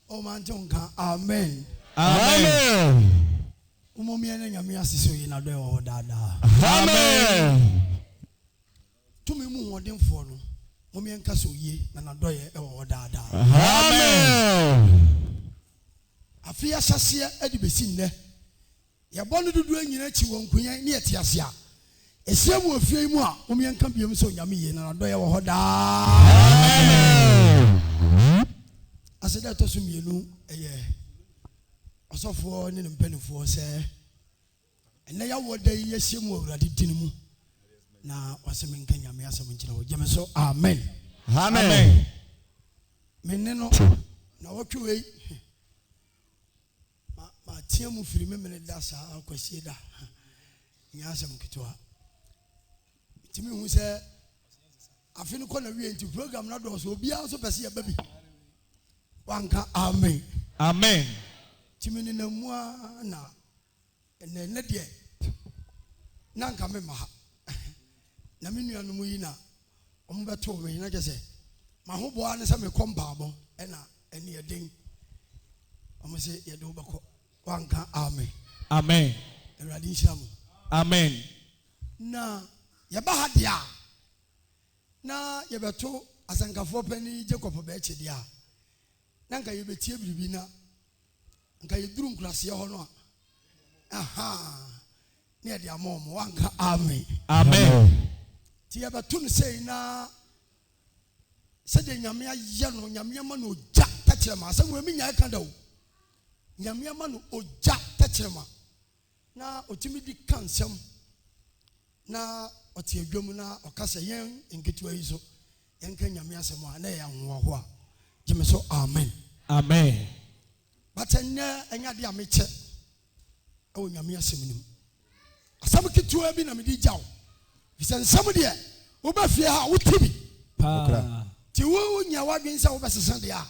O man jonka amen. Amen. Umomia nyame asiso yi na do e wo dada. Amen. Tumi mu wodemfo no. Momia nka so yi na do ye e wo dada. Amen. Afia hyase adi besi nne. Ye bonu dudu anyina chi won kunyan ne yete ase a. Esia mu afia mu a momia nka biem so nyame yi na do ye wo da. Amen. Aseda to so mienu eye. Osofo ne mpanifo se enne ya woda yi yehye mu awurade din mu na wasem nka nyame asem nkyira wo geme so amen. Amen. Menne no na wotwe ma tie mu firi memene da sa akwasi da nya asem kitwa timi hu se afini ko na wie nti program na do so obia so pese ya babi wanka amen. Amen. Timini na mua na ne de na nka me ma na me nua no mu yi na omo beto me na gese ma ho bo ane se me kombaabo e na ene ye den omo se ye do bako wanka amen. Amen. Eradi nshiramu Amen. na ye ba ha dia na ye beto asankafo pani Jacob be che dia na nka ye betie biribi na nka yeduru nkurase ho no aha ne de amom wanka amen. Amen. Ti ya batun sei na se de nyame aye no nyame ma no oja takirema asem we minya ka da o nyame ma no oja takirema na otimi di kansem na otie adwom na okasa yen nketewa yi so yen ka nyame asem a na ya nwo ho a gime so amen. Amen. But enya de ameche e wo nyame asem nim asem ketewa bi na me di jaw bisa nsem de wo ba fie ha wo tibi Pa. ti wo nya wadwen sa wo besesa de a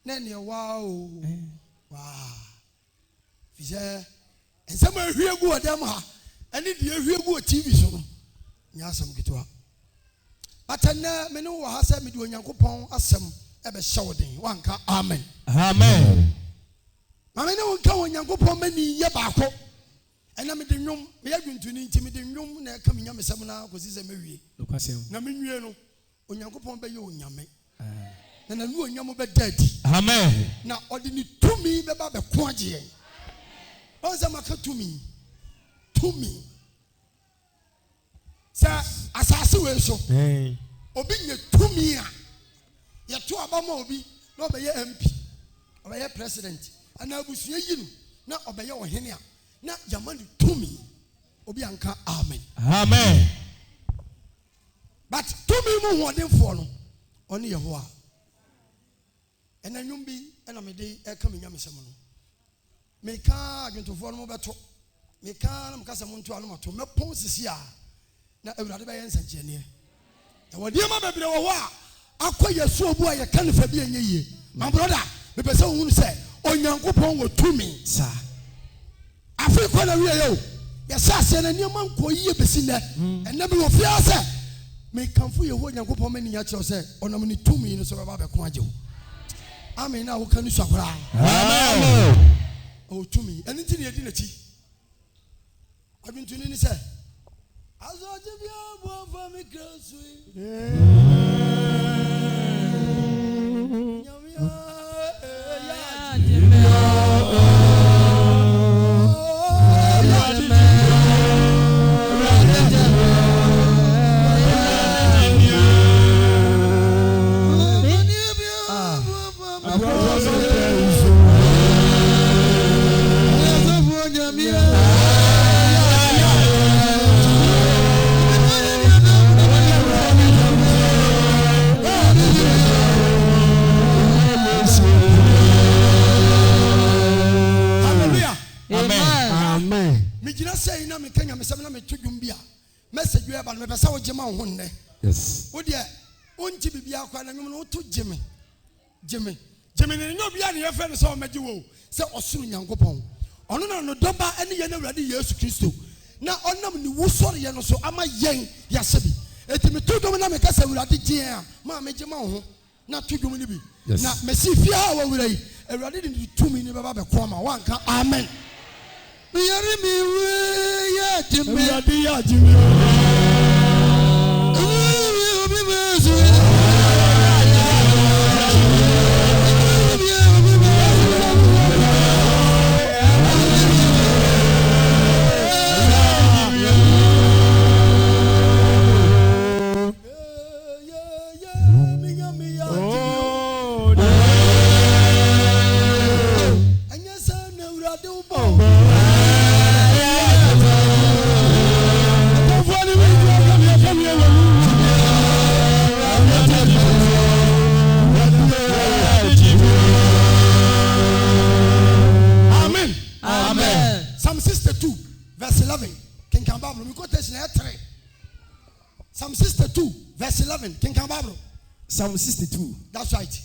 na ne wow bisa nsem ahwie gu odam ha ene de ahwie gu TV so no nya asem ketewa but me no wo ha sa me de onyankopon asem e be hyewden wanka amen. Amen. Mama ne wonka onyankopon mani ye baako ena me de nwom me yadwuntuni nti me de nwom na ka me nyame sem na kosi se mewie na me nwie no onyankopon be ye onyame na nu onyam be dadi. Amen. Na odi ni tumi be ba be ko agye on za maka tumi sa asase we so obi nye tumi a ye to abama obi na obeye MP obeye president ana abusuye yi no na obeye ohene a na yamani tumi obi anka amen. Amen. But tumi mu hodemfo no oni Yehowa ena nwum bi ena me de e ka me nyame sem no me ka adwentofo no beto me ka na mkasa muntu anu mato me pon sisi a na awurade be yen sanche ne e wodi ma bebre wo ho a akọ Yesu obu a ye ka ne fa bi enye yie my brother me pese wo hunu se onyankopon wo tumi sa afi ko na wie yo ye sa se na niam anko yie besi ne ena bi wo fia se me kanfo ye ho onyankopon mani nya kire se onam ni tumi no so ba be ko agye wo amen na wo kanu swakora Amen. o tumi eni ti ne yedi na chi adwuntuni ni se azoje bi abo fa mi krasu message we about me pesa wo gema ho nne Yes. wo de onti bibia kwa na nwom no to geme ne nyo bia ne yefe ne so magye wo se osuru nyankopon ono na no doba ene ye na Awurade Yesu Kristo na onam ni wusori ye no so ama yen yasebi etimi to dom na me kasa Awurade gyen a ma me gema ho na to dom ni bi na mesi fia ha wo wurai Awurade de tumi ni baba be ko ma wanka amen. Me yari me we ya jimi. Awurade ya jimi. Obi be so. Psalm 62 verse 11. King Bible. We quotation 3. Psalm 62 verse 11. King Bible. Psalm 62. That's right.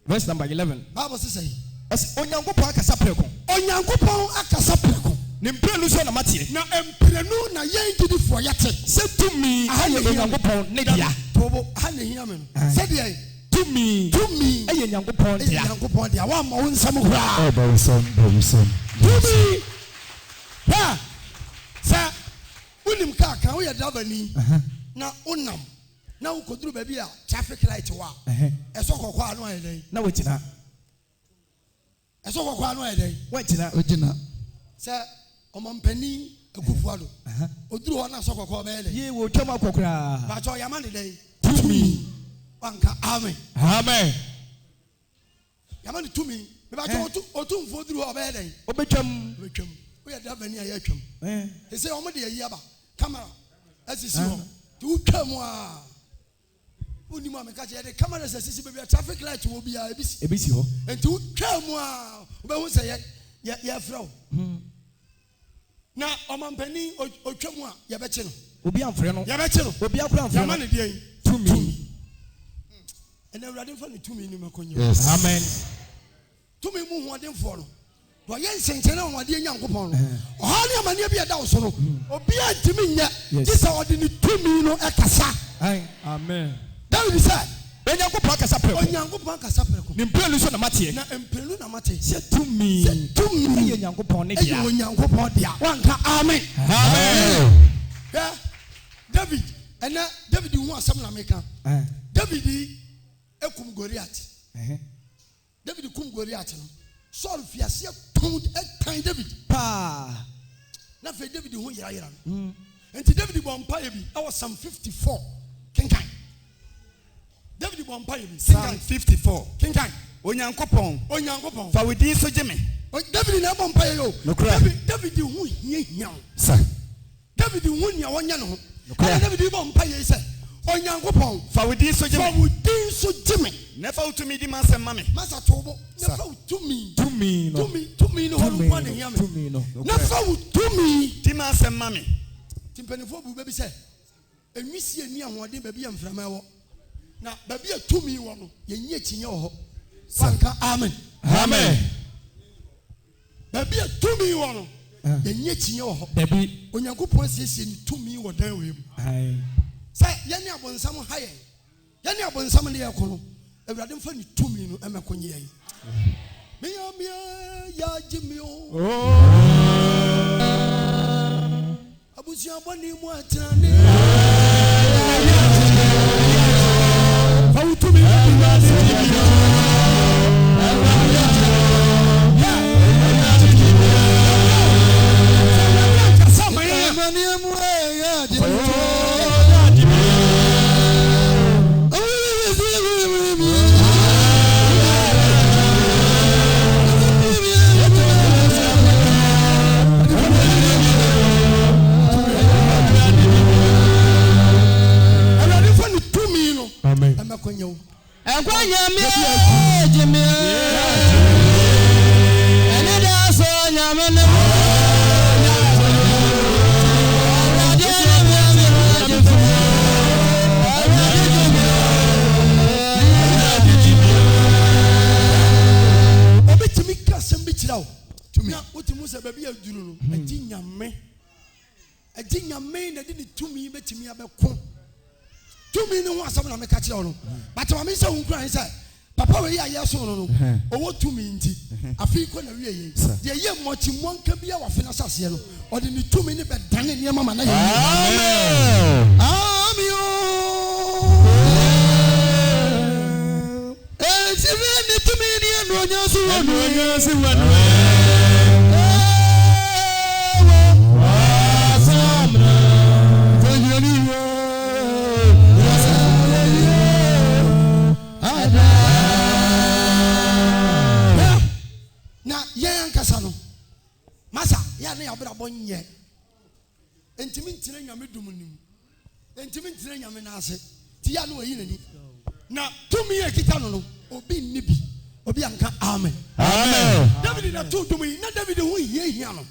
Verse number 11. Bible says, "As Onyankopon akasa preko." Onyankopon akasa preko. Ne mprenu so na matie. Na emprenu na yen gidi fo yate. Se tumi aye Onyankopon ne dia. Tobo ha ne hia me no. Se de tumi aye Onyankopon dia. Onyankopon dia. Wa ma wo nsam hura. Bawusam. Tumi. Ha. Sa unim ka kan wo ye dabani. Na unam. Na wo koduru ba bi a traffic light wa. Eso kokwa anu aye den. Na wetina. Eso kokwa anu aye den. Wetina. Sa omampani akufuado. Oduru ho na so kokwa ba ele. Ye wo twam akokra. Ba cho yama ne den. Tumi. Wanka amen. Amen. Yama ne tumi. Me ba cho otumfo oduru ho ba ele. Obetwam. We are dabani aye twam. He say omo de ayi aba. Camera. Asisi ho. Tu twam a. Uni ma me ka che de camera asisi be traffic light wo bia ebisi ho. Enti tu twam a. Obe hu say ya frau. Na omampani otwam a ye be che no. Obi amfre no. Ye be che no. Obi akura amfre no. Yama ne de tumi. Ena Awurade fa ne tumi ni makonyo. Yes. Amen. Tumi mu ho ademfo no. Do yen senchene ho ade Nyankopon no. Oha ne amane bi eda wo so no. Obi antimi nya. Ti sa ode ne tumi no ekasa. Amen. David said, Onyankopon akasa preko. Onyankopon akasa preko. Ne mprenu so na matie. Na emprenu na mate. Se tumi aye Onyankopon ne dia. Aye Onyankopon dia. Wanka amen. Amen. Yeah. David, and David hu asem na meka. David ekum Goliath. David kum Goliath no. Saul fiase tum etan David. Pa. Na fe David hu yira no. Enti David bompa ye bi. I was Psalm 54. Kenkan. David bompa ye bi. Psalm 54. Kenkan. Onyankopon. Fa we din so jeme. David na bompa ye yo. David hu hia. Sir. David hu nia wonya no. David bompa ye say. Onyankopon. Fa we din so jeme. Fa we din so jeme. Nefa utumi di masem mame. Masa tobo. Nefa utumi. Tumi no. Tumi no ho kwa ne hia me. Tumi no. Nefa utumi. Di masem mame. Timpenifo bu baby say. Enwisi ani ahode ba bi amframa ewo. Na ba bi atumi wo no. Ye nyi akinye wo ho. Sanka amen. Amen. Ba bi atumi wo no. Ye nyi akinye wo ho. Dabi. Onyankopon siesie ni tumi wo dan we mu. Say ye ne abonsam haye. Ye ne abonsam ne ye kono. Awurade mfa ni tumi no emekonye ye. Mia ya jimio. Abusia boni mu atrane. Fa utumi na di ni tumi betimi abeko tumi ni ho asam na meka kire ono but ma me say hunkran say papa we ya yeso no owo tumi nti afi ko na wie ye de ye mochi monka bia wa fina sase no ode ni tumi ni be dane ne mama na ye amen amen sibe ni tumi ni anu onyasu wanu masa ya na ya bra bonye entimi ntire nyame dum nim entimi ntire nyame na ase ti ya no ayi nani na tumi e kita no obi nibi obi anka amen David na to dum na David hu hia no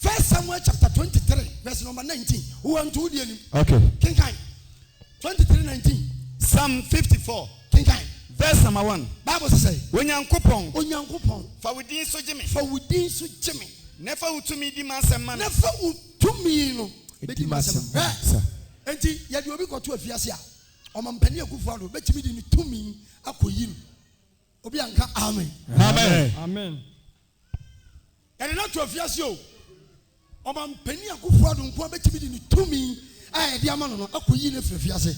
1 Samuel chapter 23 verse number 19 who want to die nim okay king 23:19 Psalm 54 king verse number 1 Bible say onyankopon fa wudin so jimi nefa utumi di masema nefa utumi no bedi masema enti ya de obi koto afiase a omampani akufo ado betimi di ni tumi akoyi no obi anka amen ya de na to afiase o omampani akufo ado nko betimi di ni tumi a de ama no akoyi ne afiase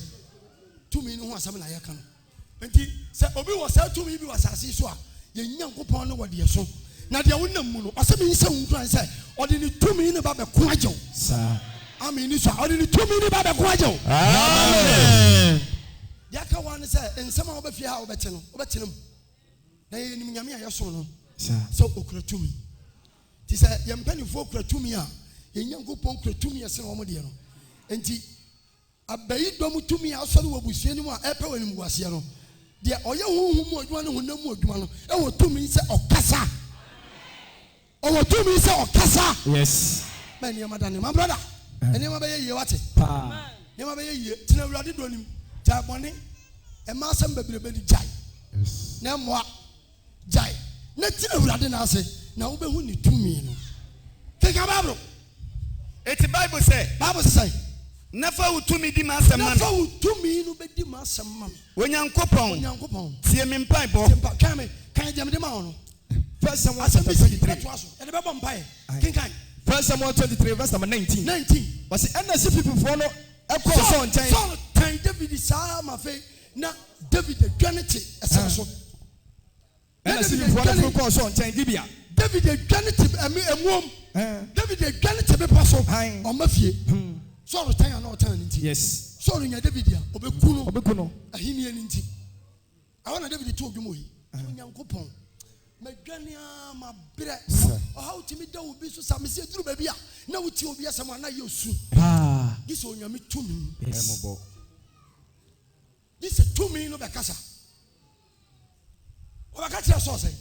tumi no ho asem na ya ka no enti se obi wo sa tumi bi wasase so a ye nyankopon no wode so na dia wonam mu no asem yin se wundran se ode ni tumi ne ba be ko ajew sa amen ni so ode ni tumi ne ba be ko ajew amen ya ka wan se ensema wo be fie ha wo be no wo be tenam na ye nim nyame ayeso no sa so okura tumi ti se ye mpanifo okura tumi a ye nyankopon okura tumi ese no mo de no enti abayi dom tumi asori wo busue ni mu a epe wani mu wase no de oye huhu mu odwuma no honam mu odwuma no e wo tumi se okasa owo tumi se okasa yes ma ni amadane my brother eni ma be ye wate pa ni ma be ye tina awurade do nim ta bone e ma asem bebrebe di jai yes na moa jai na tina awurade na ase na wo be hu ni tumi no keka babro eti bible say nefa utumi di masema nefa utumi no be di masema onyankopon tie me mpai bo kan jam de ma ono 1 Samuel 23 e de be bom pai kinkan 1 Samuel 23 verse number 19 was NC people for no e ko so nchen so tan David sa ma fe na David adwanete ese so NC people for no ko so nchen Gibea David adwanete emuom David adwanete be paso o mafie so ro tan na o tan nti yes so ro nya David ya obeku no ahini ani nti awona David to odwumo yi onyankopon madwania mabre o how timi da obi so samse duru ba bia na wuti obi asema na yesu this onyame tumi emobo this tumi no be kasa o ba ka tire so say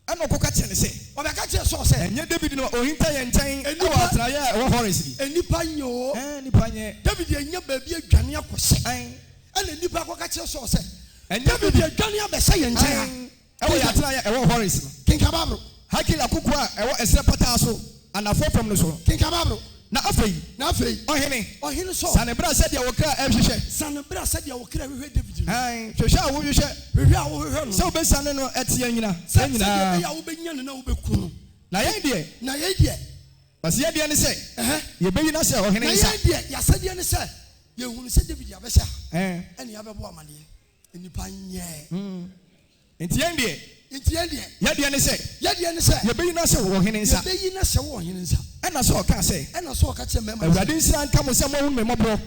ana ko ka tire ne say o ba ka tire so say enye David no ohinta ye ntan e wa atraye e wo forest bi enipa nyo nipa nye David enya ba bia adwane akose ana nipa ko ka tire so say David adwane abese ye ntan ewo ya atraye e wo forest no kinka babro hakil akoko a e wo esre pata so anafo from no so kinka babro na afei ohene so sanebra said ya wokra ehwehwe sanebra said ya wokra hwehwe David hwehwe a wo hwehwe no so be sane no etia nyina nyina ya wo benya ne na wo beku no na yen de basi ye de ne se ye be yina se ohene nsa na yen de ya se de ne se ye hunu se David ya besha ene ya bebo amane enipa nye enti yen de ya de ne se ye be yina se ohene nsa ena so ka se mema awurade nsira nka mo se mo hu me mobro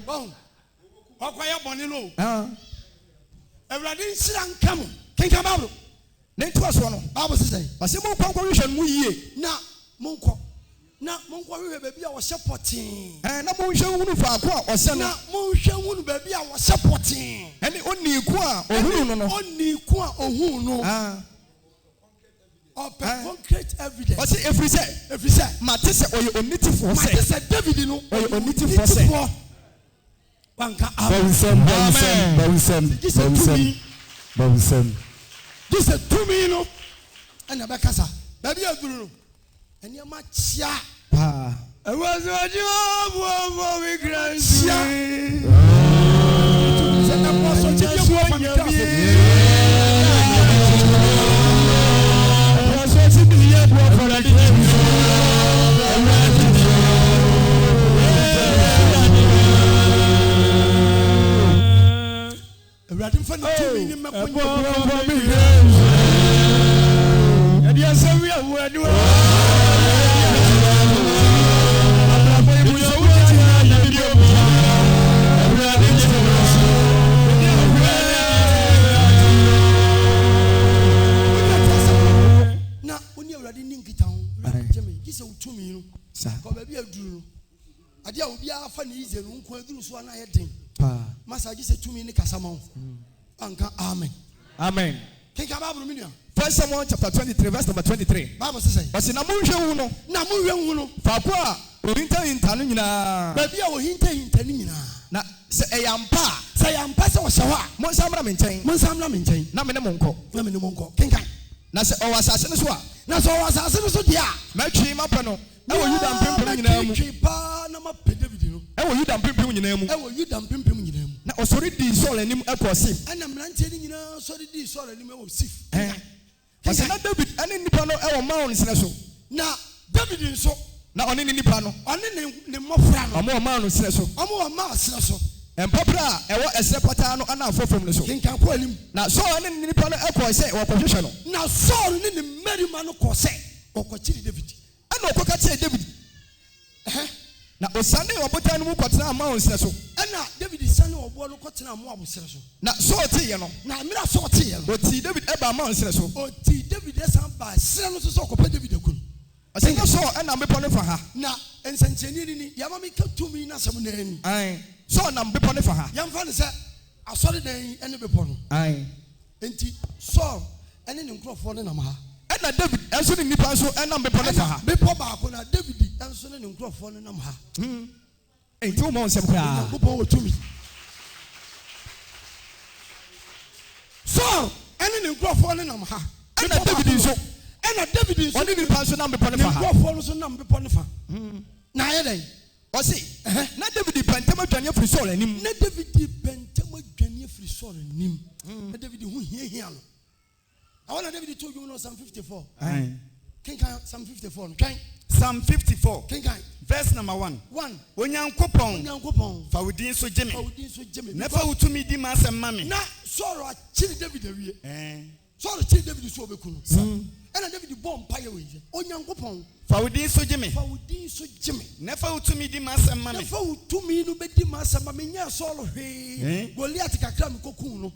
okwaya bone no awurade nsira nka mo kenka babro ne nto so no babo se basi mo kwankwa hwehwe mu yie na monkwa hwehwe ba bia wo shepotin na mo hwehwe hunu faako a ose no na mo hwehwe hunu ba bia wo shepotin ene onni ku a ohunu no concrete evidence. What's every say? Matisse oye onitifo say. Matisse David no oye onitifo say. Banka amen. This is 2 million. And abakasa. Baby aduru no. Eni ama chia. Pa. E was a job we grand. Chia. awurade mfa ne tumi ne mɛkɔnyɛ yɛde asɛm yɛ awurade wa na oni awurade ni nkita ho gyeme gye sɛ wotumi no kɔ baabi aduru no ade a obiara fa ne yize no nko aduru so ana yɛ den masa gye sɛ tumi ne kasa ma wo anka amen amen kenka Bible mi nua 1 Samuel chapter 23 verse number 23 Bible says ɔsi na monhwɛ wu no faako a ohintahinta no nyinaa baabi a ohintahinta no nyinaa na sɛ ɛyɛ ampa sɛ ɔhyɛ hɔ a monsamra me nkyɛn na mene mo nkɔ kenkan na sɛ ɔwɔ asase no so a na sɛ ɔwɔ asase no so deɛ a mɛtwe mapɛ no ɛwɔ Yuda mpempem nyinaa mu mɛtwe paa na mapɛ David no ɛwɔ Yuda mpempem nyinaa mu na ɔsɔre dii Saul anim ɛkɔ Sif ɛna mmeranteɛ no nyinaa sɔre dii Saul anim ɛwɔ Sif ɔsɛ na David ɛne nnipa no ɛwɔ Maon sene so na David nso na ɔne ne nnipa no ɔne ne mmɔfra no ɔmo wɔ Maon sene so ɔmo wɔ Maon sene so mpɔpra a ɛwɔ ɛsrɛ pataa no ana afɔ fam no so kenkan kɔ anim na Saul ne ne nnipa no ɛkɔ sɛ wɔkɔhwehwɛ no na Saul ne ne mmarima no kɔ sɛ ɔkɔkyere David ɛna ɔkɔka kyerɛ David na ɔsane ɔbotan no mu kɔtena Maon sene so ɛna David sane ɔboɔ no kɔtena Moab sene so na Saul teeɛ no na mmerɛ Saul teeɛ no ɔtii David ɛba Maon sene so ɔtii David ɛsan ba sene no so sɛ ɔkɔpɛ David aku no ɔsɛ na Saul ɛnam bepɔ no fa ha na nsɛnkyerɛnne ni yɛama meka tumi no asɛm no ani Saul nam bepɔ no fa ha yɛmfa no sɛ asɔredan yi ne bepɔ no enti Saul ɛne ne nkurɔfoɔ no nam ha ɛna David ɛnso ne nnipa nso ɛnam bepɔ no fa ha bepɔ baako na David ɛnso ne nkurɔfoɔ no nam ha enti wo ma wo nsɛm koraa Nyankopɔn wɔ tumi Saul ɛne ne nkurɔfoɔ no nam ha ɛna David nso ɔne nnipa nso nam bepɔ no fa ha nkurɔfoɔ no nso nam bepɔ no fa na ayɛ dɛn ɔse na David pɛntɛm adwane afiri Saul anim na David pɛntɛm adwane afiri Saul anim na David ho hiahia no awɔ na David told you no Psalm 54 kenkan Psalm 54 no twan Psalm 54 kenkan verse number 1 Onyankopɔn fa wo din so gyeme na fa wo tumi di ma asɛm ma me na Saul akyere David awie Saul akyere David so obeku no ɛna David bɔ mpaeɛ wɔ yi Onyankopɔn fa wo din so gyeme na fa wo tumi di ma asɛm ma me na fa wo tumi no bɛdi ma asɛm ma me nyɛ Saul hwee Goliath kakra me kokum no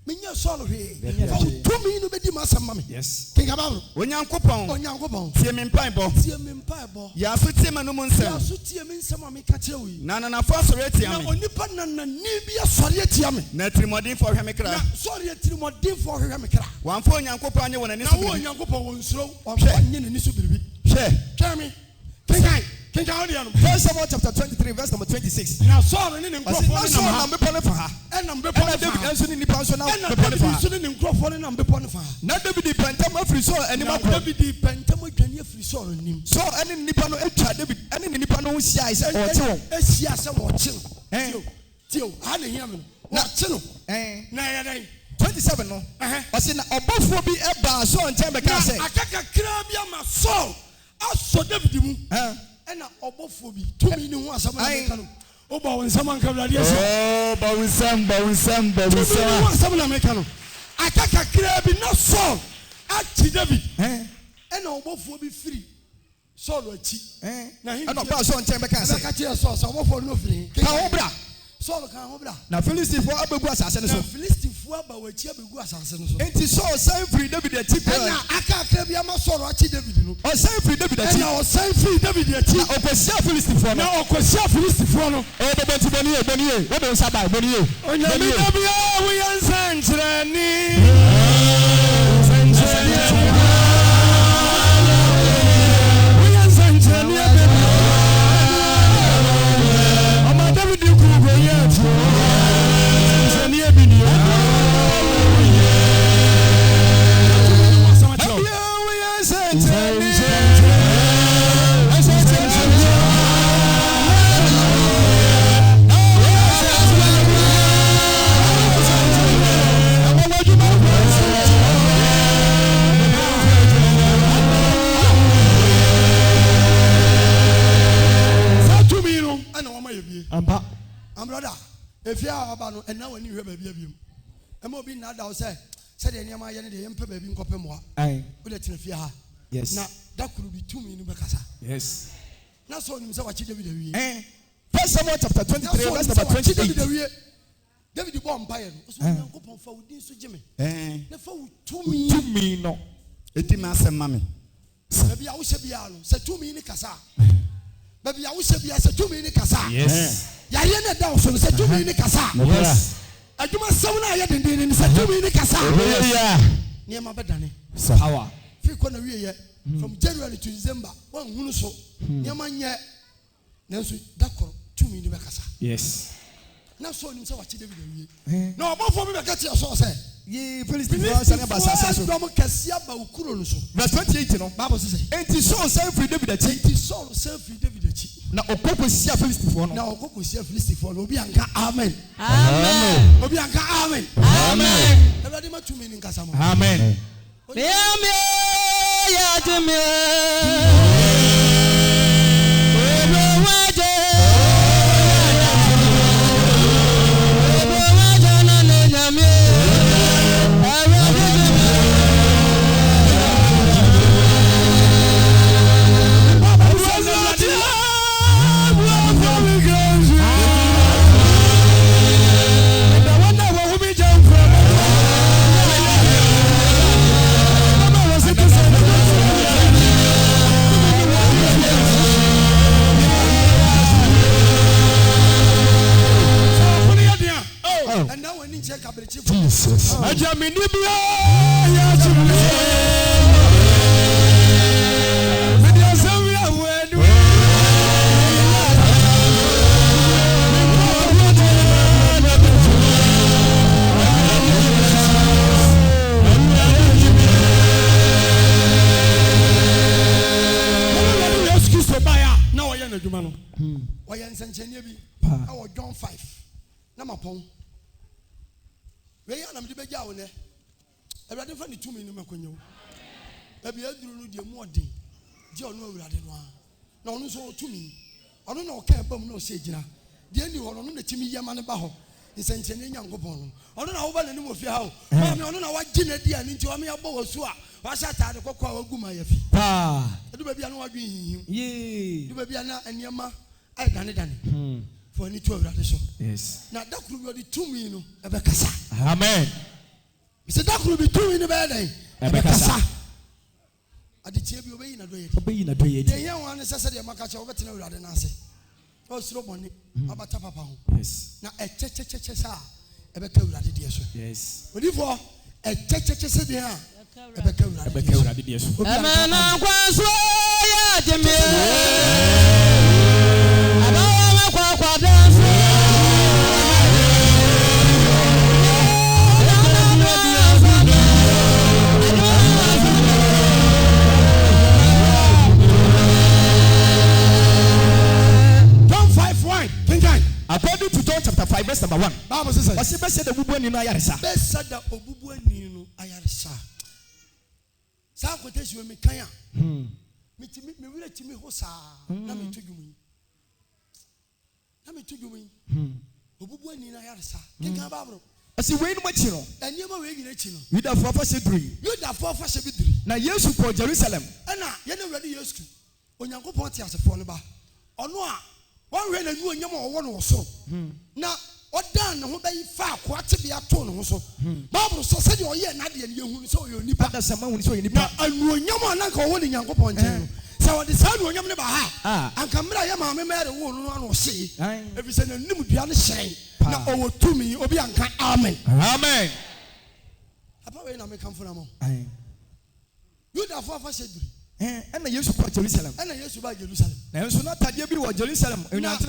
menyɛ Saul hwee fa wo tumi no bɛdi ma asɛm ma me kenka Bible Onyankopɔn tie me mpaebɔ yɛ aso tie ma no mu nsɛm a meka kyerɛ wo yi na nanafo asɔre atia me na onipa nanani bi asɔre atia me na tirimɔdenfoɔ hwɛ me kra na sɔre tirimɔdenfoɔ hwɛ me kra wɔamfa Onyankopɔn anyɛ wɔ n'ani so biribi na wo Onyankopɔn wɔ nsuro ɔnyɛ n'ani so biribi hwɛ me kenkan 1 Samuel chapter 23 verse number 26 na Saul ne ne nkurɔfoɔ no nam bepɔ no fa ha ɛnam bepɔ no fa David nso ne nnipa nso nam bepɔ no fa David nso ne ne nkurɔfoɔ no nam bepɔ no fa na David pɛntɛm afiri Saul anim akɔ David pɛntɛm adwane afiri Saul anim Saul ɛne ne nnipa no atwa David ɛne ne nnipa no ho hyiae sɛ ɔte wɔn ahyia sɛ wɔkye no tio ha ne hia me no wɔkye no na ɛyɛ dɛn 27 no ɔse na ɔbɔfoɔ bi ɛbaa Saul nkyɛn bɛka sɛ aka kakra bi ama Saul asɔ David mu ɛna ɔbɔfoɔ bi tumi ne ho asɛm na meka no wobɔ wo nsɛm anka Awurade asɛ bɔ wo nsɛm tumi ne ho asɛm na meka no aka kakra bi na Saul akyi David ɛna ɔbɔfoɔ bi firi Saul akyi ɛna ɔbaa Saul nkyɛn bɛka sɛ ɛbɛka kyerɛ Saul sɛ ɔbɔfoɔ no firi ka ho bra Saul ka ho bra na Filistifoɔ abɛgu asase no so na Filistifoɔ aba wɔakyi abɛgu asase no so enti Saul san firi David akyi pɛɛ ɛna aka kakra bi ama Saul akyi David no ɔsan firi David akyi ɛna ɔsan firi David akyi na ɔkɔhyia Filistifoɔ no na ɔkɔhyia Filistifoɔ no ɔbɛbɛnti bɔne ye wode wo nsa bae bɔne ye onyame da bia woyɛ nsɛnkyerɛnne If you are about and now when you have a baby, I'm more being not outside. Said any of my young baby in Copemwa. I will let you fear. Yes. Now that could be 2 minutes. Yes. Now so himself what you did. First Samuel chapter 23, verse number 28. David the bomb buyer. So for within so Jimmy. Never 2 minutes. No. It is my mammy. Baby, I will say Biano. Say 2 minutes Casa. Baby, I will say Biasa 2 minutes Casa. Yes. Yayana Dawson said 2 minutes Casa. Yes. I do my son. I had in said 2 minutes Casa. Near my bedani. Power. From January to December. One who so. Near my yet. Nancy, that 2 minutes Casa. Yes. Now so him say what you David. No, about for me to get your source. Ye Philistine and Abbas. Verse 28 no. Bible says. And he saw self free David. And he saw self free David. Now Okoko see Philistine for no. Now Okoko see Philistine for no. Obi anka amen. Amen. Obi anka amen. Amen. Everybody ma 2 minutes kasa mo. Amen. Ya jeme. Jesus. John 5. Namapon. We are not the big yaw. I rather find the 2 minutes. Maybe I do the more day. John, no, rather no, so to me. I don't know, can't bomb no sage. The only one on the Timmy Yaman Baho is sent in young Gopon. I don't know what the name of your house. I don't know what dinner dear and into a mere bow swap. What's that? I go call Gumayafi. Ah, I do maybe I know what you ye. You may be and Yama. I done it. For any 12 radish. Yes. Now that could be 2 minutes. Amen. He said that could be 2 minutes. Ebekasa. I did you obey in a day. Obey in a day. The young one is a Makacha over to know rather than say. Oh, slow money. About Papa. Yes. Now a church. Yes. But if a church said there. According to John chapter 5, verse number 1. Bible says, best said the Bubuan Ayarisa. Best said the Obubuan Ayarisa. Some quotation me kaya. Me will to me hosa. Nami to you. Nami to you. Obubuan Ayarisa. King Ababro. I see way much, you know. And you were waiting at you. You the 4 for 3. You the 4 for 3. Now, yes, you for Jerusalem. And now, you're not ready. Yes, when you go party as a phone bar. Or no. One way you and your one or so. Now, what done? Who they far quite to be a tone also. Bible said you're here, Nadia, and you saw your nipper. That's someone who saw you. And when your man uncle holding young point. So the son when you never have. And come here, mamma made a woman or see. Every Sunday, new piano say. Now, over to me, Obianca. Amen. Amen. About when I may come from. You the 4 for 3. And I used to buy Jerusalem. And I used to buy Jerusalem. Now, so not Tadia or Jerusalem. Not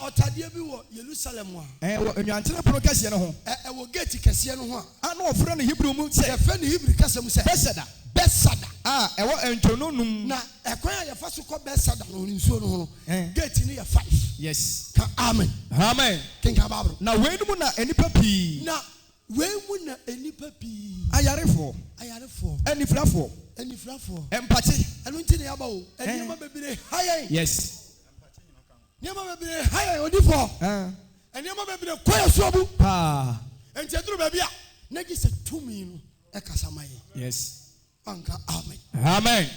or Tadia or Jerusalem. And you answer the procassion. I will get to Cassiano. I know a friend Hebrew moon say a friend Hebrew Cassian said, Bessada. Ah, I want to know. Now, acquire a first call Bessada on so get in here 5. Yes. Amen. Amen. King Kababro. Now, when you not any puppy. Now, when we not any puppy. I are for. Any flaffo. Any flaffo. Empathy. I don't tell you about. And you may be high. Yes. You may be high or before. And you remember the choir swabble. Ah. And you do baby. Negi said 2 million. Yes. Anka amen. Amen.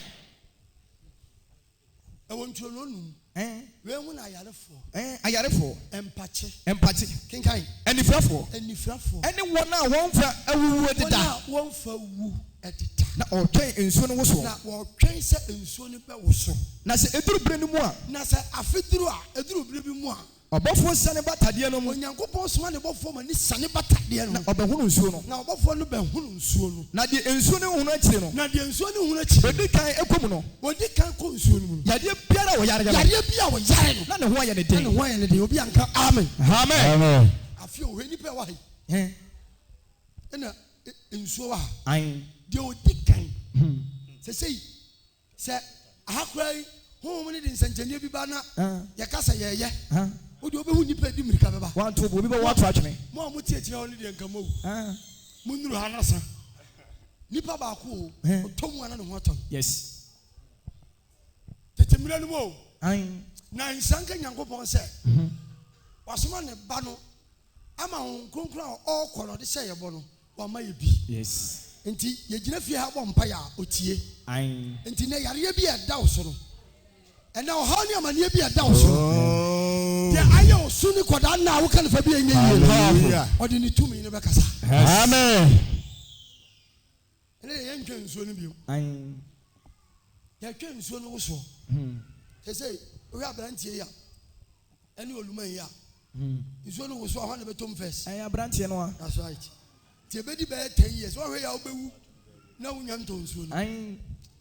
I want to know. When I are for empathy. Kinkai. And if for anyone now won't for a woo at the down. One for woo at the time. Now, or train in soon was one. Or train set in soon was so. Now, say a true brand more. Now, say a fit through a true baby more. Above one son about Tadiano, when you go post one about for my son about Tadiano, or the woman soon. Now, about for the Behun soon. Now, the Ensuno who not you know. Now, the Ensuno who not you. But they can't econo. What they can't consume. Yadia Piano, Yadia was Yaran. None of why the day. Why and the Obianca. Amen. Amen. I feel really pay why. And in so I do decay. Say, I cry. Home in Sanjay Bibana, Yakasa, yeah. Would you be who you pay the Mikaba? Want to be what watch me? Mom would take you only and come over. Mundu Hanasa Nipa Baku, Tom one and water. Yes. The Timurano. Nine Sanka Yankopon said, was one a bano. I'm on Conclaw all color the say a bono, or may be. Yes. Inti, Yajinafi have one paya, Utie. Intina Yarabia Dawson. And now, how many be a downside? I know soon you could now can for being a or do you need 2 million Bacasa? Amen. And they ain't soon you. I can't soon also. They say, we have Branty here. And you will remain here. It's one who was 100 Tom Fest. I have Branty and one. That's right. Tibeti bear 10 years. What way I'll be no young to soon.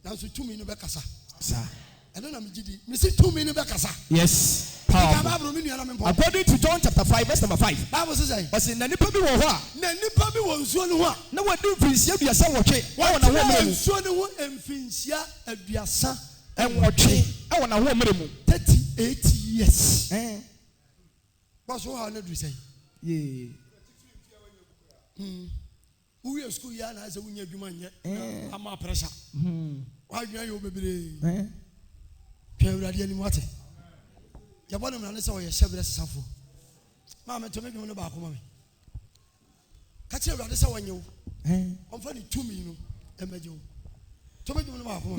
Now, so 2 million Bacasa. Sir. I don't know, me say 2 million Bacasa. Yes. According to John chapter 5, verse number 5. Bible says, "Was in Nani Pabi Wawa, Nani Pabi was one one. No one do Finsia be a son of Che. I want a woman, son of one, and Finsia and be a son, and what Che. I want a woman, 38 years. What's what I say? Yea. We are school yarn as a winner, I'm a pressure. Why are you, baby? Any water. Your bottom and so your shepherd is suffer. Mamma to make me back home. Catch your brother, so when you I'm funny 2 million and made you to make me back home.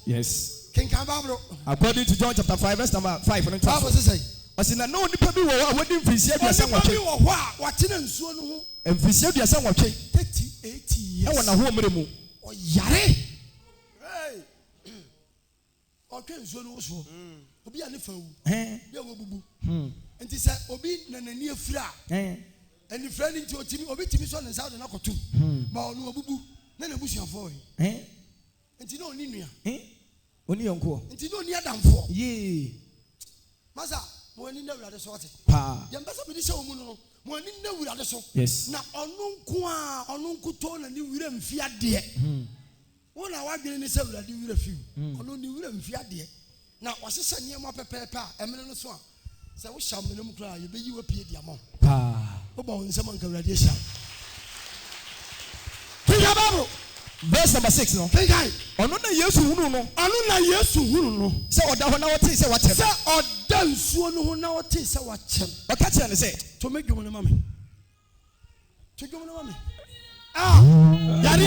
Yes. According to John chapter 5, verse number 5. What does it say? I said, no, the people were waiting for and for 38 years. I want a woman. Oh, Yare. Okay, so no so. Obi ani fa wu. Be wo bubu. Enti say obi na nani afira. And the friend into otimi obi timi so nsa do na kotum. Ba onu obubu na na busuafo yi. Enti na oni nua. Oni yonko. Enti na oni adamfo. Ye. Masa mo ani na wurade so wote. Pa. Ye mbasa bi di se omu no. Mo ani na wurade so. Yes. Na onu nko a onu nkuto na ni wura mfi ade. Wona wadwene ni se wurade wura fiu. Onu ni wura mfi ade. Na wasesa niema pepepe a emene no so a se wo hyam menam kra ye beyi wa pie dia mo. Pa. Wo ba won sema nka wurade hyam. Kinga babu. Verse number 6 no. Kinga. Onu na Yesu hunu no. Onu na Yesu hunu no. Se oda ho na wote se wachem. Se oda nsuo no ho na wote se wachem. Oka kire ne se to make you no mame. To you no mame. Ah. Yare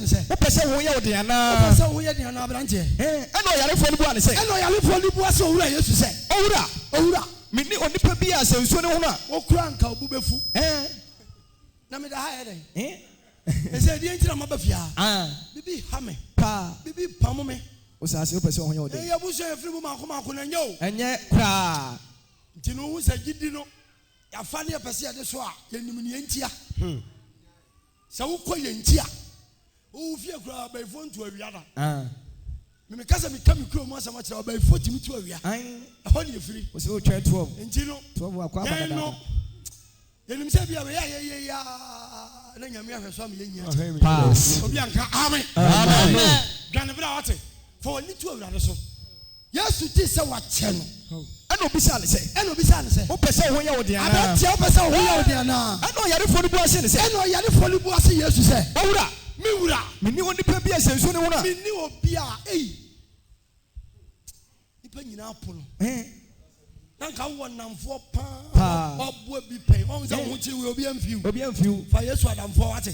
say. Who person who ya diana? Person who ya diana branche. Eno yare fo ni bu an say. Eno yare fo ni bu ase owura Yesu say. Owura. Me ni onipa bi asensuo ne ho na. Okura nka obu befu. Na me da ha eden. Ese die ntira maba fia. Bibi ha me. Pa. Bibi pam me. Osase who person who ya ode. Ya bu so efiri mu mako na nyo. Enye kra. Ntino hu se gidi no. Ya fa ne pese ya de so a ye nim ne ntia. Sa wo kɔ ye ntia. Wo fie kura ba ifo ntu awia da. Me kasa me kam kuro mu asama kyerɛ ba ifo timi tu awia. Ɛhɔ ne efiri. O se o twɛ 12. Ntino 12 akwa ba da. Ye nim se bia we ya na nyame ahwɛ so am ye nyia. Pass. Obi anka amen. Amen. Gane bra wate. For ni tu awia de so. Yesu ti se wa kyɛ no. Eno bisa ne say. O person who ya ode ana. Abatia o person who ya ode ana. Eno yare fo ni bu ase ne say. Eno yare fo ni bu ase Yesu say. Owura. Me wura. Me ni onipa bi asensuo ne ho na. Me ni obi a nipa nyina apono. Nanka wo namfo pa. Obo bi pen. Won say wo chi we obi amfiu. Fa Yesu adamfo wate.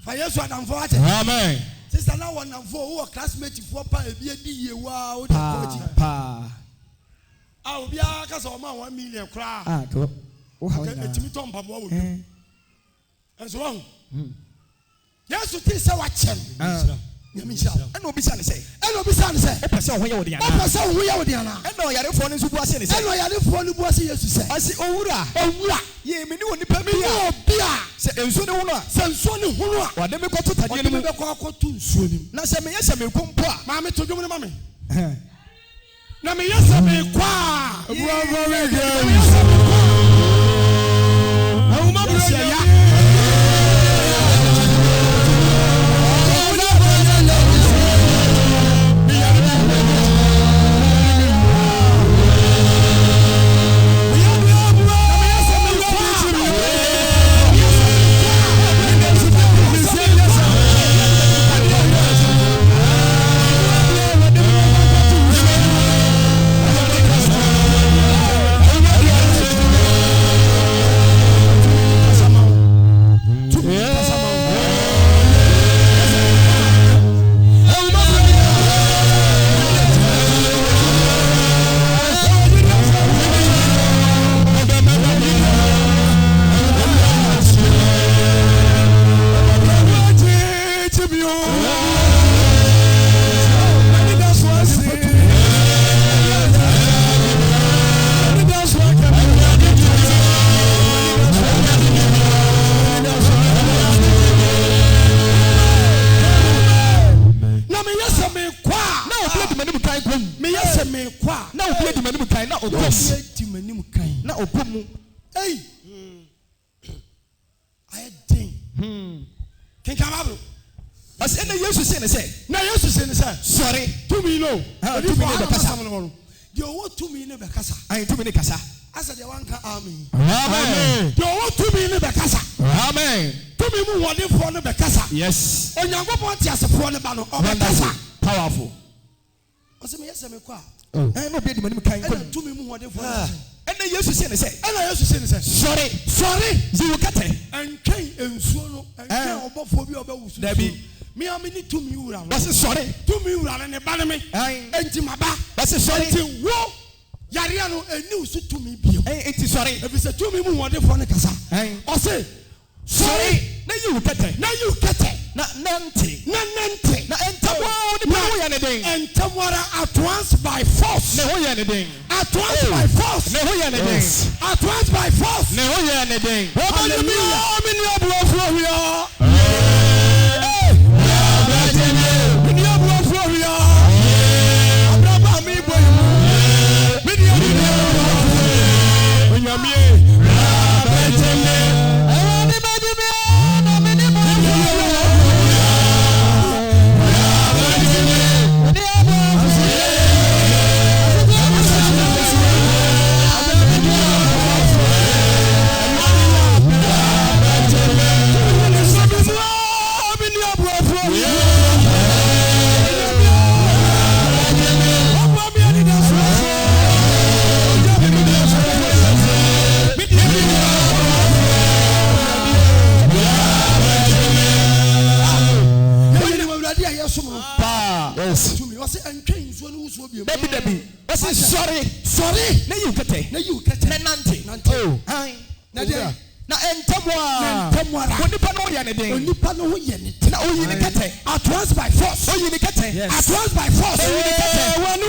Fa Yesu adamfo wate. Amen. Sister na wo namfo wo classmate fo pa ebi edi ye wa o de college. Pa. Obi aka so ma 1 million kra. To. O ha na. Etimi to mpabo wo du. Enso wo. Yesu ti se wa chen. Nyame sha. Eno bisa ne say. O person who ya ode ana. O person who ya ode ana. Eno yare fo ni su bu ase ne say. Eno yare fo ni bu ase Yesu say. Ase owura. Ye me ni onipa bi a. Obi a. Se ensuo ne ho no a. Se ensuo ne ho no a. Wa de me kɔto tade ne mu. Wa de me kɔto nsuo nim. Na se me yɛ me kompo a. Ma me to dwom ne ma me. Na me yɛ me kwa. Na opomu. Hey. I think. King Kamabro. As ene Yesu say ne say. Na Yesu say ne say. Sorry. To me no. To me no bekasa. The what to me no bekasa. Ayi to me ne kasa. Asa the one ka amen. Amen. The what to me no bekasa. Amen. To me mu wode fo no bekasa. Yes. Onyankopon ti asefo no ba no obekasa. Powerful. Ose me yesa me kwa. No be the manim kan. To me mu wode fo. Ene Yesu say ne say. Sorry. You kate. And train ensuo no. And obofo bi obewusu. Dabi. Me amini to me wura. What's sorry? To me wura ne ba ne me. Enti maba. What's sorry? Enti wo. Yare ano eni usu to me bio. Enti sorry. If say to me mu wode fo ne kasa. O say sorry. Na you kate. Na nante. Na entamwa ni pa wo ya ne den. Entamwara at once by force. Ne ho ya ne den. At once by force. Ne ho ya ne den. At once by force. Ne ho ya ne den. yesom no pa yes tumi o se entwen nsuo no wusuo bi dabi o se sorry na you kete na nante oh na dia na entamwa onipa no ye ne den onipa no ye ne na oyi ne kete at once by force oyi ne kete at once by force oyi ne kete wanu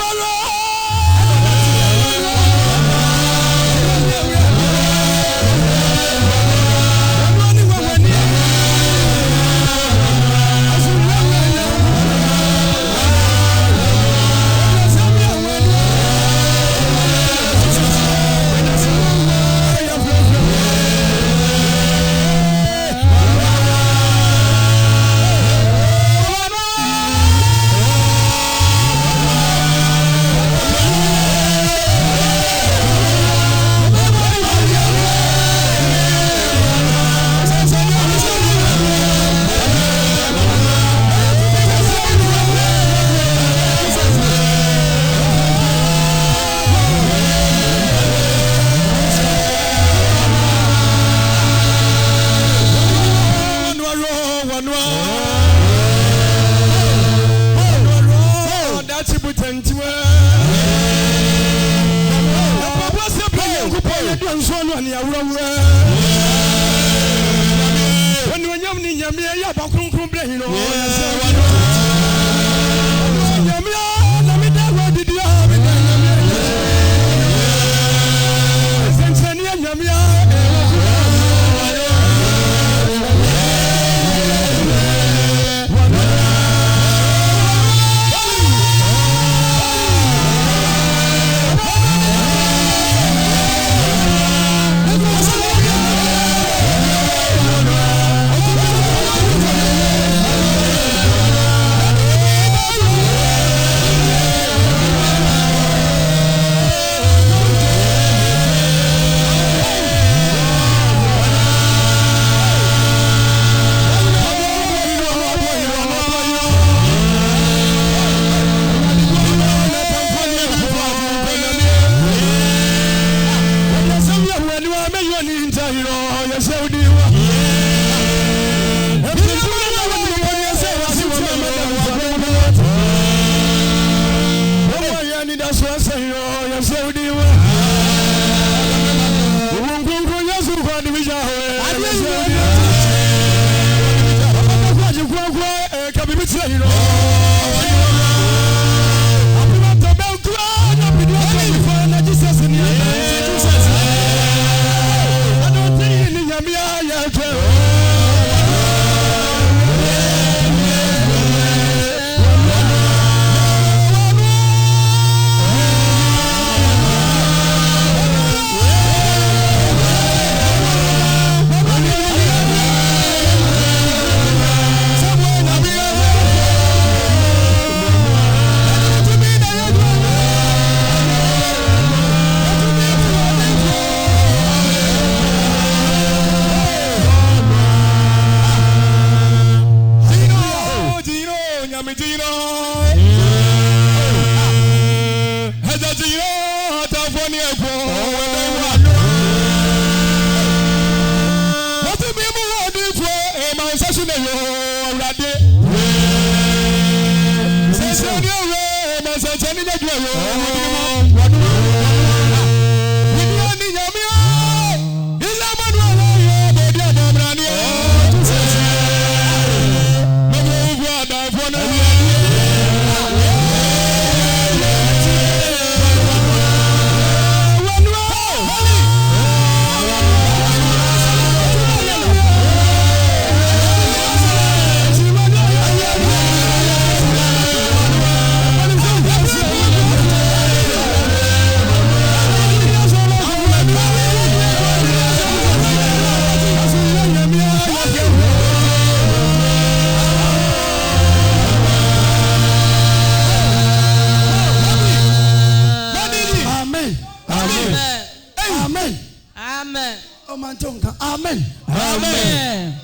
Amen. Amen.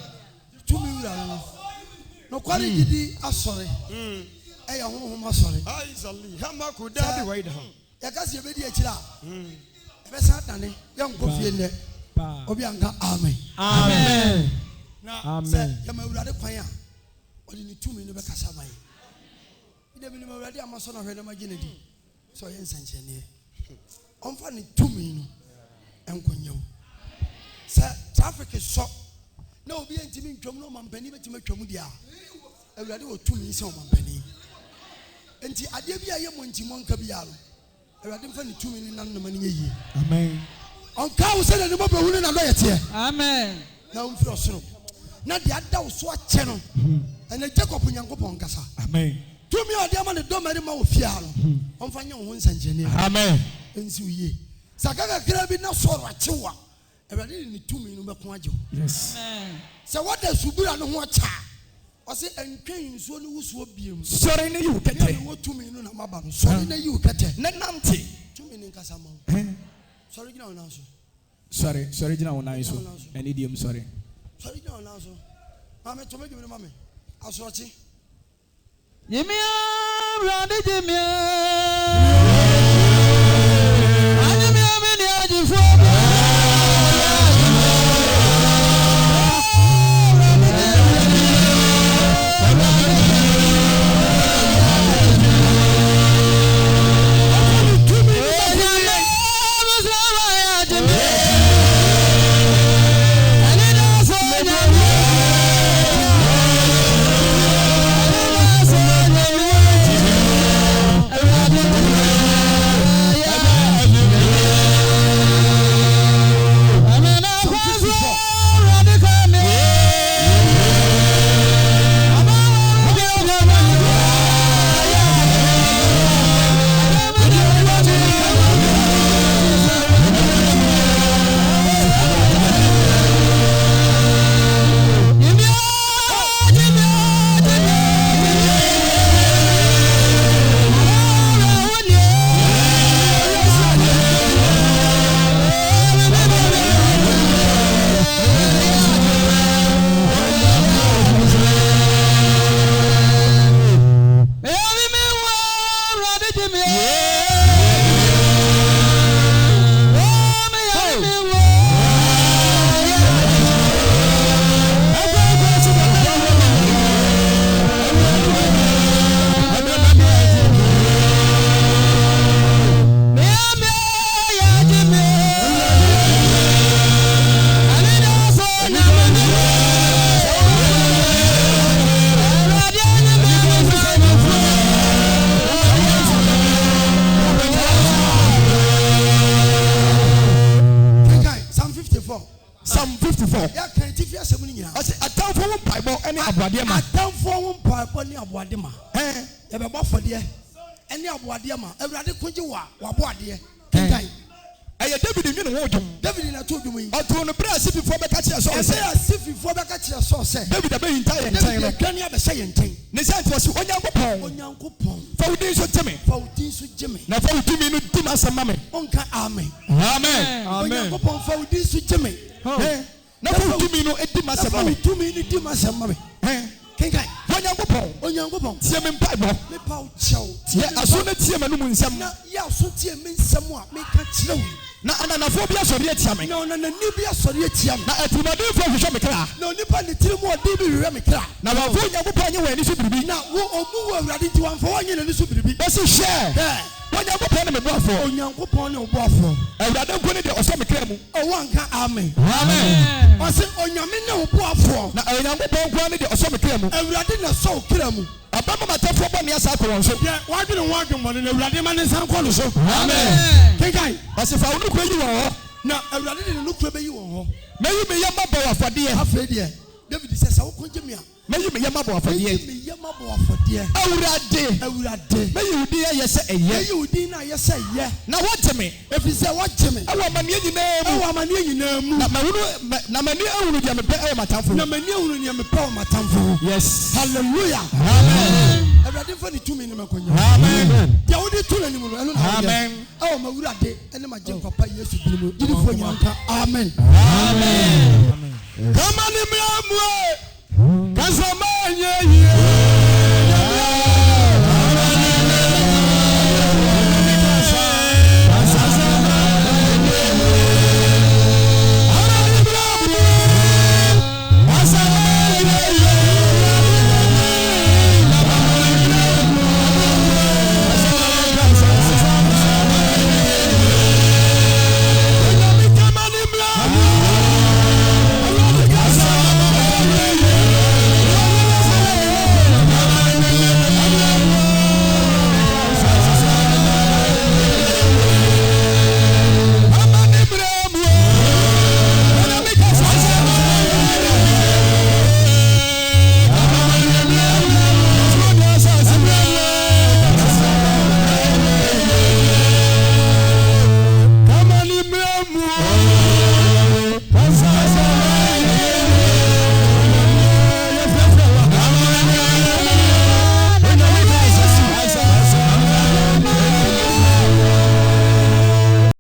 No kwari gidi asore. Eh ya honhom asore. Aizali hama ko daddy wide ham. Ya kasi e be di akira. E be sa tane ya nko fie ne. Obi anka amen. Amen. Na amen. Ya ma urade kwan a ɔde ne tumi no bɛkasa ban ide bi ne awurade amaso na hwɛ na magye ne di so ɔyɛ nsankyerɛnne ɔmfa ne tumi no ɛnkɔnyɛ wo sɛ traffic sɔ na obi ntimi ntwam na ɔmampani bɛtumi atwam di a awurade wɔ tumi sɛ ɔmampani enti adeɛ bi a yɛ mɔntimɔ nka bi a no awurade mfa ne tumi no nan nama no nyɛ yie amen ɔnka wo sɛ n'anim abɛhu ne n'adɔ yɛ teɛ amen na womfiri ɔsoro na deɛ ada wo so akyɛ no ɛnɛ Jacob Nyankopɔn nkasa amen tumi a ɔde ama ne dɔmmarima wɔ fie a no ɔmfa nyɛ wo ho nsɛnkyerɛnne amen ɛnsi wo yie saka kakra bi na sɔrɔ akyew a awurade ne ne tumi no bɛko agye wo yes sɛ wɔda subura no ho akya ɔsɛ ɛntwɛn nsuo no wusuo biem sɔre ne yiw kɛtɛ ne wɔ tumi no na maba no sɔre ne yiw kɛtɛ ne nante tumi ne nkasa ma wo sɔre gyina wo nan so sɔre gyina wo nan so ɛne diem sɔre sɔre gyina wo nan so maame tɔmɛ dwom ne ma me asorɔkye Jimia, Randy Jimia. Psalm 54. Ya kan ti fi asem ni nyina. Ose atamfo wo mpaibɔ ɛne aboade ma. Atamfo wo mpaibɔ ne aboade ma. Ya bɛ bɔ fɔdeɛ ɛne aboade ma. Awurade kogye wa aboade. Kinkai. Ɛyɛ David nwene wo dwom. David na to dwom yi. Ɔto no bra asififo bɛka kyerɛ sɛ ɔsɛ. Ɛsɛ asififo bɛka kyerɛ sɛ ɔsɛ. David abɛhinta yɛ nkyɛn no. David atwa ne abɛhyɛ yɛ nkyɛn. Ne sɛ nti ɔse Onyankopɔn. Onyankopɔn. Fa wo din so gye me. Fa wo din so gye me. Na fa wo tumi no di m'asɛm ma me. Ɔnka amen. Amen. Onyankopɔn fa wo din so gye me. Na fa tumi no edi masɛm ma me. Tumi no di masɛm ma me. Kenkai. Onyankopɔn. Tie me mpaibɔ. Me pa wo kyɛw. Tie aso na tie me no mu nsɛm. Na ya aso tie me nsɛm a me ka kyerɛ wo. Na ananafo bi asɔre atia me. Na onanani bi asɔre atia me. Na atirimɔdenfo hwehwɛ me kra. Na onipa ne tiri mu ɔde bi hwehwɛ me kra. Na wɔfo Onyankopɔn nye wɔ ani so biribi. Na wo omu wɔ Awurade nti wɔmfa wɔn nye n'ani so biribi. Bɛsi hwɛ. Onyankopɔn ne me boafo. Onyankopɔn ne boafo. Awurade nko ne de ɔsɔ me kra mu. Ɔwɔ anka amen. Amen. Ɔse onyame ne boafo. Na Onyankopɔn nko ne de ɔsɔ me kra mu. Awurade na sɔ kra mu. Abama matafo bɔ ne asa akɔ wɔn so. Yɛ wadwene ho adwemmɔ ne Awurade ma ne nsa nkɔ no so. Amen. Kenkai. Ɔse fa wo nokura yi wɔn hɔ. Na Awurade de ne nokura bɛyi wɔn hɔ. Mɛyi me yɛma bɔ afadeɛ. Afei deɛ David sɛ sɛ wokɔgye me a. Mɛyi me yɛma bɔ afadeɛ. Mɛyi me yɛma bɔ afadeɛ. Awurade. Mɛyi wo din ayɛ sɛ ɛyɛ. Mɛyi wo din ayɛ sɛ ɛyɛ. Na wɔgye me. Ɛfiri sɛ wɔgye me. Ɛwɔ amanneɛ nyinaa mu. Ɛwɔ amanneɛ nyinaa mu. Na m'ani ahunu deɛ mepɛ ɛwɔ m'atamfo. Na m'ani ahunu deɛ mepɛ wɔ m'atamfo. Yes. Hallelujah. Amen. Awurade mfa ne tumi ne m'akɔnya. Amen. Deɛ wode to n'anim no ɛno na wɔyɛ. Amen. Ɛwɔ m'awurade ɛne m'agye papa Yesu din mu. Gyidifo nyanka. Amen. Amen. Kama ni mlamwe. Kasama nye ye.